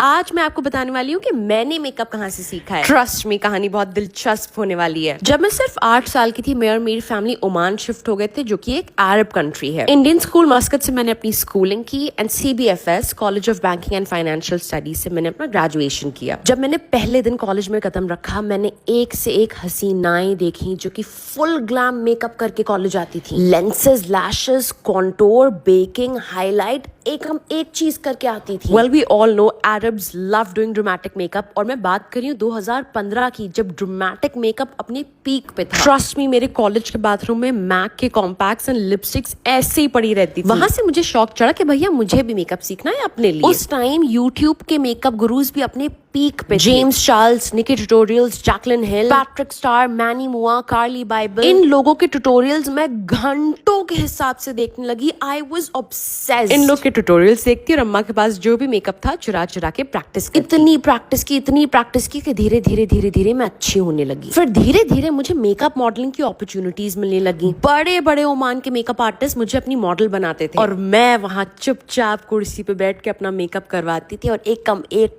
आज मैं आपको बताने वाली हूँ कि मैंने मेकअप कहाँ से सीखा है। ट्रस्ट में कहानी बहुत दिलचस्प होने वाली है। जब मैं सिर्फ 8 साल की थी, मैं और मेरी फैमिली ओमान शिफ्ट हो गए थे, जो कि एक अरब कंट्री है। इंडियन स्कूल मस्कत से मैंने अपनी स्कूलिंग की and CBFS college of banking and financial studies से मैंने अपना ग्रेजुएशन किया। जब मैंने पहले दिन कॉलेज में कदम रखा, मैंने एक से एक हसीनाएं देखी जो कि फुल ग्लैम मेकअप करके कॉलेज आती थी। Lenses, lashes, contour, baking, highlight, एक चीज करके आती थी। Well we all know Arabs love doing dramatic makeup, और मैं बात कर रही हूँ 2015 की, जब ड्रामेटिक मेकअप अपने पीक पे था। ट्रस्ट मी, मेरे कॉलेज के बाथरूम में मैक के कॉम्पैक्ट्स एंड लिपस्टिक्स ऐसे ही पड़ी रहती थी। वहां से मुझे शौक चढ़ा कि भैया मुझे भी मेकअप सीखना है अपने लिए। उस टाइम यूट्यूब के मेकअप गुरुज भी अपने पीक पे, James Charles, Nikki Tutorials, Jaclyn Hill, Patrick Starr, Manny MUA, Carli Bible, इन लोगों के ट्यूटोरियल्स मैं घंटों के हिसाब से देखने लगी। I was obsessed. इन लोग के ट्यूटोरियल्स देखती और अम्मा के पास जो भी मेकअप था चुरा चुरा के प्रैक्टिस करती। इतनी प्रैक्टिस की कि धीरे धीरे मैं अच्छी होने लगी। फिर धीरे धीरे मुझे मेकअप मॉडलिंग की अपॉर्चुनिटीज मिलने लगी। बड़े बड़े ओमान के मेकअप आर्टिस्ट मुझे अपनी मॉडल बनाते थे और मैं वहां चुपचाप कुर्सी पे बैठ के अपना मेकअप करवाती थी और एक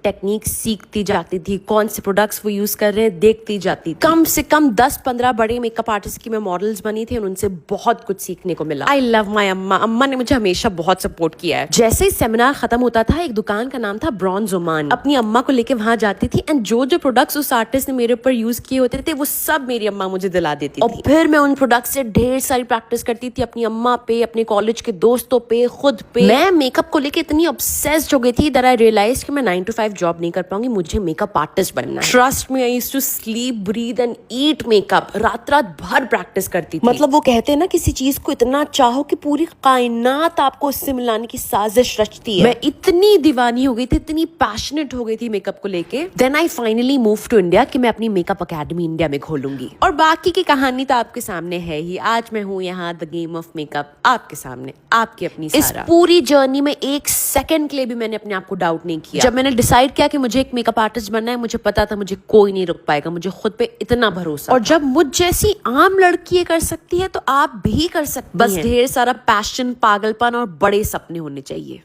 टेक्निक सीखती जाती थी। कौन से प्रोडक्ट्स वो यूज कर रहे हैं देखती जाती थी। कम से कम 10-15 बड़े मेकअप आर्टिस्ट की मैं मॉडल्स बनी थी और उनसे बहुत कुछ सीखने को मिला। आई लव माई अम्मा ने मुझे हमेशा बहुत सपोर्ट किया है। जैसे ही सेमिनार खत्म होता था, एक दुकान का नाम था ब्रॉन्ज ओमान, अपनी अम्मा को लेके वहां जाती थी एंड जो प्रोडक्ट्स उस आर्टिस्ट ने मेरे ऊपर यूज किए होते थे वो सब मेरी अम्मा मुझे दिला देती थी। और फिर मैं उन प्रोडक्ट्स से ढेर सारी प्रैक्टिस करती थी, अपनी अम्मा पे, अपने कॉलेज के दोस्तों पे, खुद पे। मैं मेकअप को लेके इतनी ऑब्सेस्ड हो गई थी दैट आई रियलाइज्ड कि मैं 9 to 5 जॉब नहीं कर पाऊंगी, मुझे मेकअप आर्टिस्ट बनना है। Trust me, I used to sleep, breathe and eat makeup. रात भर प्रैक्टिस करती थी। मतलब वो कहते हैं ना, किसी चीज को इतना चाहो कि पूरी कायनात आपको उससे मिलाने की साजिश रचती है। मैं इतनी दीवानी हो गई थी, इतनी पैशनेट हो गई थी मेकअप को लेके। Then I finally move to India कि मैं अपनी मेकअप अकेडमी इंडिया में खोलूंगी। और बाकी की कहानी तो आपके सामने है ही। आज मैं हूँ यहाँ द गेम ऑफ मेकअप आपके सामने, आपकी अपनी सारा। इस पूरी जर्नी में एक सेकंड के लिए भी मैंने अपने आप को डाउट नहीं किया। जब मैंने डिसाइड किया कि मुझे एक मेकअप आर्टिस्ट बनना है, मुझे पता था मुझे कोई नहीं रोक पाएगा। मुझे खुद पे इतना भरोसा। और जब मुझ जैसी आम लड़की कर सकती है तो आप भी कर सकती हैं। बस ढेर सारा पैशन, पागलपन और बड़े सपने होने चाहिए।